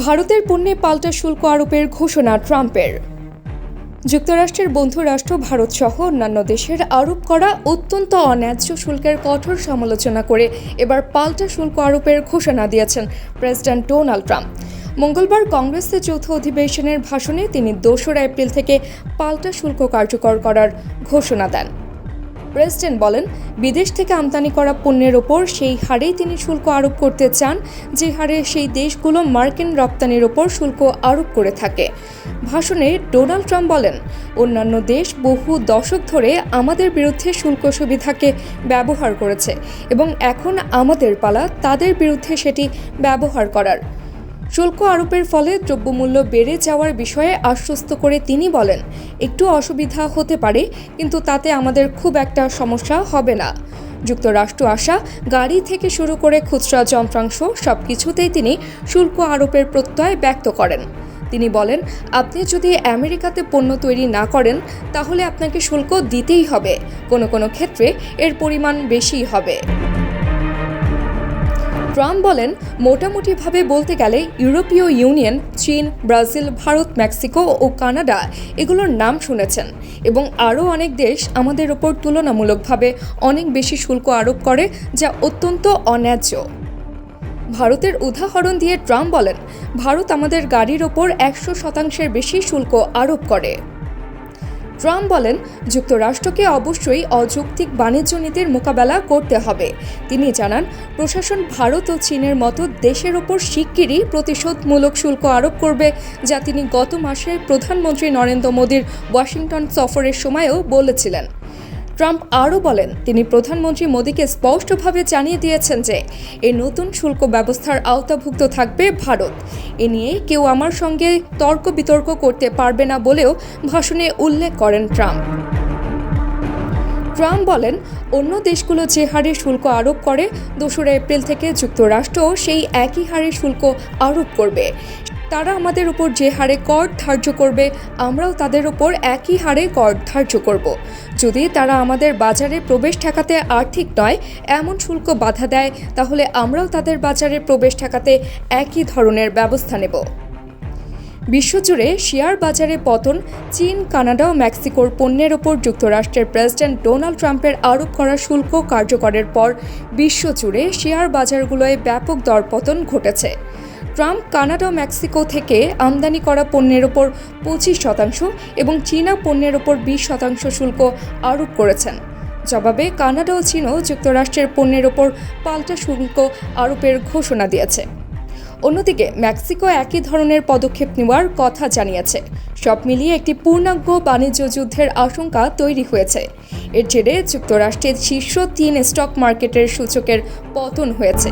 ভারতের পণ্যে পাল্টা শুল্ক আরোপের ঘোষণা ট্রাম্পের। যুক্তরাষ্ট্রের বন্ধু রাষ্ট্র ভারত সহ অন্যান্য দেশের আরোপ করা অত্যন্ত অন্যায্য শুল্কের কঠোর সমালোচনা করে এবার পাল্টা শুল্ক আরোপের ঘোষণা দিয়েছেন প্রেসিডেন্ট ডোনাল্ড ট্রাম্প। মঙ্গলবার কংগ্রেসের যৌথ অধিবেশনের ভাষণে তিনি 2 এপ্রিল থেকে পাল্টা শুল্ক কার্যকর করার ঘোষণা দেন। প্রেসিডেন্ট বলেন, বিদেশ থেকে আমদানি করা পণ্যের ওপর সেই হারেই তিনি শুল্ক আরোপ করতে চান যে হারে সেই দেশগুলো মার্কিন রপ্তানির ওপর শুল্ক আরোপ করে থাকে। ভাষণে ডোনাল্ড ট্রাম্প বলেন, অন্যান্য দেশ বহু দশক ধরে আমাদের বিরুদ্ধে শুল্ক সুবিধাকে ব্যবহার করেছে এবং এখন আমাদের পালা তাদের বিরুদ্ধে সেটি ব্যবহার করার। শুল্ক আরোপের ফলে দ্রব্যমূল্য বেড়ে যাওয়ার বিষয়ে আশ্বস্ত করে তিনি বলেন, একটু অসুবিধা হতে পারে, কিন্তু তাতে আমাদের খুব একটা সমস্যা হবে না। যুক্তরাষ্ট্র আসা গাড়ি থেকে শুরু করে খুচরা যন্ত্রাংশ সবকিছুতেই তিনি শুল্ক আরোপের প্রত্যয় ব্যক্ত করেন। তিনি বলেন, আপনি যদি আমেরিকাতে পণ্য তৈরি না করেন তাহলে আপনাকে শুল্ক দিতেই হবে, কোনো কোনো ক্ষেত্রে এর পরিমাণ বেশিই হবে। ট্রাম্প বলেন, মোটামুটিভাবে বলতে গেলে ইউরোপীয় ইউনিয়ন, চীন, ব্রাজিল, ভারত, মেক্সিকো ও কানাডা এগুলোর নাম শুনেছেন এবং আরও অনেক দেশ আমাদের ওপর তুলনামূলকভাবে অনেক বেশি শুল্ক আরোপ করে, যা অত্যন্ত অন্যায্য। ভারতের উদাহরণ দিয়ে ট্রাম্প বলেন, ভারত আমাদের গাড়ির ওপর 100% বেশি শুল্ক আরোপ করে। ট্রাম্প বলেন, যুক্তরাষ্ট্রকে অবশ্যই অযৌক্তিক বাণিজ্য নীতির মোকাবেলা করতে হবে। তিনি জানান, প্রশাসন ভারত ও চীনের মতো দেশের ওপর শিগগিরই প্রতিশোধমূলক শুল্ক আরোপ করবে, যা তিনি গত মাসে প্রধানমন্ত্রী নরেন্দ্র মোদীর ওয়াশিংটন সফরের সময়ও বলেছিলেন। ট্রাম্প আরও বলেন, তিনি প্রধানমন্ত্রী মোদীকে স্পষ্টভাবে জানিয়ে দিয়েছেন যে এই নতুন শুল্ক ব্যবস্থার আওতাভুক্ত থাকবে ভারত। এ নিয়ে কেউ আমার সঙ্গে তর্ক বিতর্ক করতে পারবে না বলেও ভাষণে উল্লেখ করেন ট্রাম্প। ট্রাম্প বলেন, অন্য দেশগুলো যে হারে শুল্ক আরোপ করে 2 এপ্রিল থেকে যুক্তরাষ্ট্রও সেই একই হারে শুল্ক আরোপ করবে। তারা আমাদের উপর যে হারে কর ধার্য করবে, আমরাও তাদের উপর একই হারে কর ধার্য করব। যদি তারা আমাদের বাজারে প্রবেশ ঠেকাতে আর্থিক নয় এমন শুল্ক বাধা দেয়, তাহলে আমরাও তাদের বাজারে প্রবেশ ঠেকাতে একই ধরনের ব্যবস্থা নেব। বিশ্বজুড়ে শেয়ার বাজারে পতন, চীন, কানাডা ও মেক্সিকোর পণ্যের ওপর যুক্তরাষ্ট্রের প্রেসিডেন্ট ডোনাল্ড ট্রাম্পের আরোপ করা শুল্ক কার্যকরের পর বিশ্বজুড়ে শেয়ার বাজারগুলোয় ব্যাপক দরপতন ঘটেছে। ট্রাম্প কানাডা ও মেক্সিকো থেকে আমদানি করা পণ্যের ওপর 25% এবং চীনা পণ্যের ওপর 20% শুল্ক আরোপ করেছেন। জবাবে কানাডা ও চীনও যুক্তরাষ্ট্রের পণ্যের ওপর পাল্টা শুল্ক আরোপের ঘোষণা দিয়েছে। অন্যদিকে মেক্সিকো একই ধরনের পদক্ষেপ নেওয়ার কথা জানিয়েছে। সব মিলিয়ে একটি পূর্ণাঙ্গ বাণিজ্য যুদ্ধের আশঙ্কা তৈরি হয়েছে। এর জেরে যুক্তরাষ্ট্রের শীর্ষ 3 স্টক মার্কেটের সূচকের পতন হয়েছে।